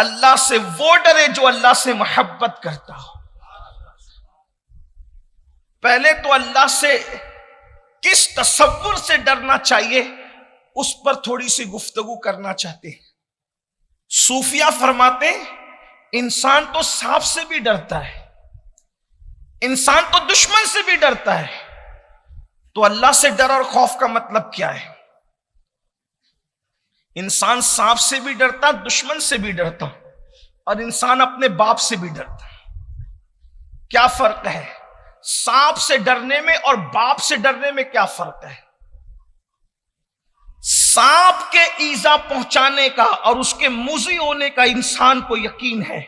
اللہ سے وہ ڈرے جو اللہ سے محبت کرتا ہو۔ پہلے تو اللہ سے کس تصور سے ڈرنا چاہیے اس پر تھوڑی سی گفتگو کرنا چاہتے ہیں۔ صوفیہ فرماتے ہیں انسان تو سانپ سے بھی ڈرتا ہے، انسان تو دشمن سے بھی ڈرتا ہے، تو اللہ سے ڈر اور خوف کا مطلب کیا ہے؟ انسان سانپ سے بھی ڈرتا، دشمن سے بھی ڈرتا، اور انسان اپنے باپ سے بھی ڈرتا۔ کیا فرق ہے؟ سانپ سے ڈرنے میں اور باپ سے ڈرنے میں کیا فرق ہے؟ سانپ کے ایذا پہنچانے کا اور اس کے موذی ہونے کا انسان کو یقین ہے،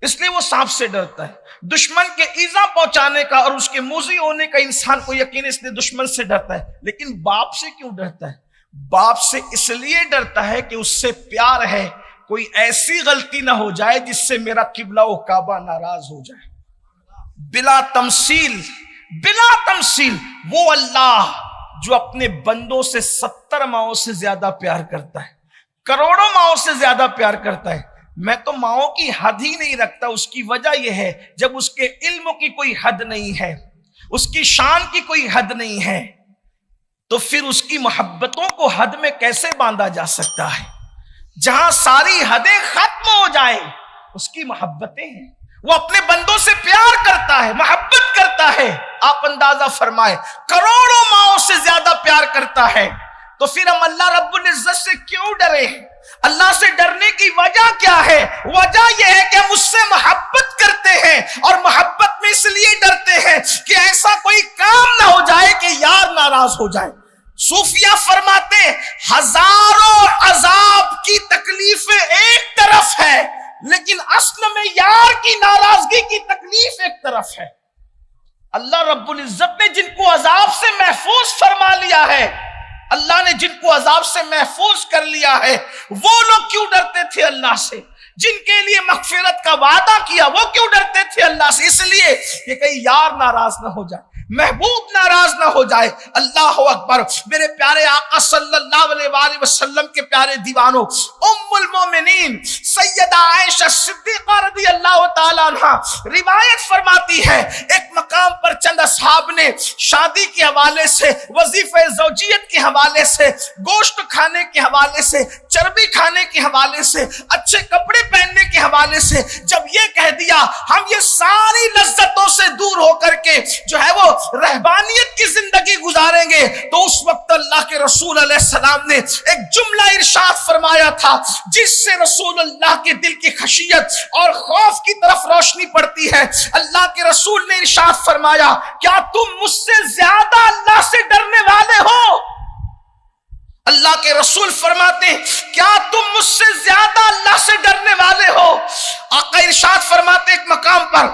اس لیے وہ سانپ سے ڈرتا ہے۔ دشمن کے ایذا پہنچانے کا اور اس کے موذی ہونے کا انسان کو یقین ہے، اس لیے دشمن سے ڈرتا ہے۔ لیکن باپ سے کیوں ڈرتا ہے؟ باپ سے اس لیے ڈرتا ہے کہ اس سے پیار ہے، کوئی ایسی غلطی نہ ہو جائے جس سے میرا قبلہ و کعبہ ناراض ہو جائے۔ بلا تمثیل وہ اللہ جو اپنے بندوں سے 70 ماؤں سے زیادہ پیار کرتا ہے، کروڑوں ماؤں سے زیادہ پیار کرتا ہے۔ میں تو ماؤں کی حد ہی نہیں رکھتا، اس کی وجہ یہ ہے جب اس کے علم کی کوئی حد نہیں ہے، اس کی شان کی کوئی حد نہیں ہے، تو پھر اس کی محبتوں کو حد میں کیسے باندھا جا سکتا ہے؟ جہاں ساری حدیں ختم ہو جائیں اس کی محبتیں ہیں۔ وہ اپنے بندوں سے پیار کرتا ہے، محبت کرتا ہے۔ آپ اندازہ فرمائے کروڑوں ماؤں سے زیادہ پیار کرتا ہے، تو پھر ہم اللہ رب العزت سے کیوں ڈرے؟ اللہ سے ڈرنے کی وجہ کیا ہے؟ وجہ یہ ہے کہ ہم اس سے محبت کرتے ہیں، اور محبت میں اس لیے ڈرتے ہیں کہ ایسا کوئی کام نہ ہو جائے کہ یار ناراض ہو جائے۔ صوفیہ فرماتے ہیں ہزاروں عذاب کی تکلیفیں ایک طرف ہے، لیکن اصل میں یار کی ناراضگی کی تکلیف ایک طرف ہے۔ اللہ رب العزت نے جن کو عذاب سے محفوظ فرما لیا ہے، اللہ نے جن کو عذاب سے محفوظ کر لیا ہے، وہ لوگ کیوں ڈرتے تھے اللہ سے؟ جن کے لیے مغفرت کا وعدہ کیا وہ کیوں ڈرتے تھے اللہ سے؟ اس لیے کہ کہیں یار ناراض نہ ہو جائے، محبوب ناراض نہ ہو جائے۔ اللہ اکبر۔ میرے پیارے آقا صلی اللہ علیہ وآلہ وسلم کے پیارے دیوانوں، ام المومنین سیدہ عائشہ صدیقہ رضی اللہ تعالی عنہ روایت فرماتی ہے ایک مقام پر چند اصحاب نے شادی کے حوالے سے، وظیفہ زوجیت کے حوالے سے، گوشت کھانے کے حوالے سے، چربی کھانے کے حوالے سے، اچھے کپڑے پہننے کے حوالے سے جب یہ کہہ دیا ہم یہ ساری لذتوں سے دور ہو کر کے جو ہے وہ رہبانیت کی زندگی گزاریں گے، تو اس وقت اللہ کے رسول علیہ السلام نے ایک جملہ ارشاد فرمایا تھا جس سے رسول اللہ کے دل کی خشیت اور خوف کی طرف روشنی پڑتی ہے۔ اللہ کے رسول نے ارشاد فرمایا کیا تم مجھ سے زیادہ اللہ سے ڈرنے والے ہو؟ اللہ کے رسول فرماتے ہیں کیا تم مجھ سے زیادہ اللہ سے ڈرنے والے ہو؟ آقا ارشاد فرماتے ایک مقام پر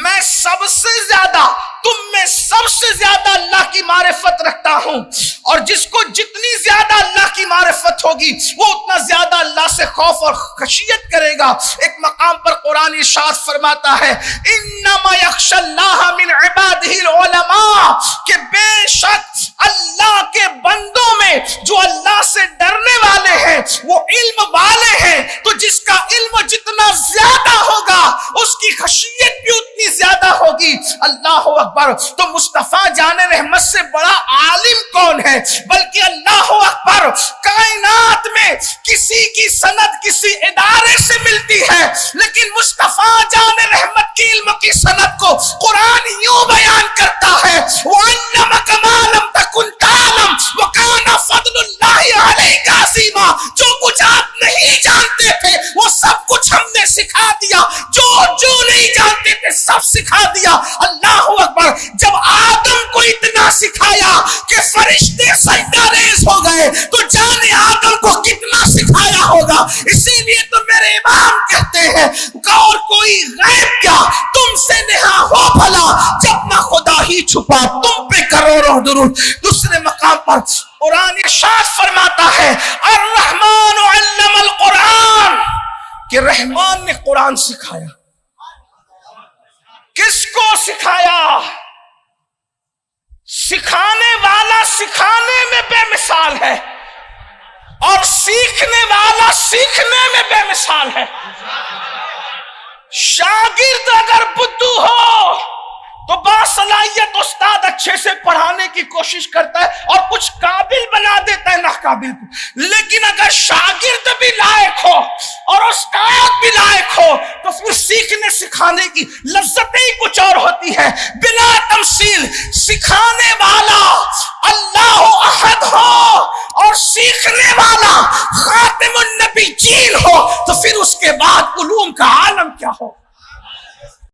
میں سب سے زیادہ، تم میں سب سے زیادہ اللہ کی معرفت رکھتا ہوں، اور جس کو جتنی زیادہ اللہ کی معرفت ہوگی وہ اتنا زیادہ اللہ سے خوف اور خشیت کرے گا۔ ایک مقام پر قرآن ارشاد فرماتا ہے انما یخشی اللہ من عبادہ العلماء، کہ بے شک اللہ کے بندوں میں جو اللہ سے ڈرنے والے ہیں وہ علم والے ہیں، تو جس کا علم جتنا زیادہ ہوگا اس کی خشیت بھی اتنی زیادہ ہوگی۔ اللہ اکبر۔ تو مصطفیٰ جان رحمت سے بڑا عالم کون ہے؟ بلکہ اللہ اکبر، کائنات میں کسی کی سند کسی ادارے سے ملتی ہے، لیکن مصطفیٰ جان رحمت کی علم کی سند کو قرآن یوں بیان کرتا ہے وَعَلَّمَكَ مَا لَمْ تَكُنْ تَعْلَمْ وَكَانَ فَضْلُ اللَّهِ عَلَيْكَ عَظِيمًا۔ جو کچھ آپ نہیں جانتے تھے وہ سب کچھ ہم نے سکھا دیا، جو نہیں جانتے تھے سب سکھا دیا۔ اللہ اکبر۔ جب آدم کو اتنا سکھایا کہ فرشتے سجدہ ریز ہو گئے، تو جانے آدم کو کتنا سکھایا ہوگا۔ اسی لیے تو میرے امام کہتے ہیں اور کوئی غیب کیا تم سے نہا ہو بھلا، جب نہ خدا ہی چھپا تم پہ کروڑوں درود۔ دوسرے مقام پر قرآن ارشاد فرماتا ہے الرحمن علم القرآن، کہ رحمان نے قرآن سکھایا۔ کس کو سکھایا؟ سکھانے والا سکھانے میں بے مثال ہے۔ اور سیکھنے والا سیکھنے میں بے مثال ہے. شاگرد اگر بدھو ہو تو باصلاحیت استاد اچھے سے پڑھانے کی کوشش کرتا ہے اور کچھ قابل بنا دیتا ہے ناقابل کو. لیکن اگر شاگرد بھی لائق ہو اور استاد بھی لائق ہو تو پھر سیکھنے سکھانے کی لذت ہی کچھ اور ہوتی ہے. بلا تمثیل سکھانے والا اللہ احد ہو اور سیکھنے والا خاتم النبی جیل ہو تو پھر اس کے بعد علوم کا عالم کیا ہو.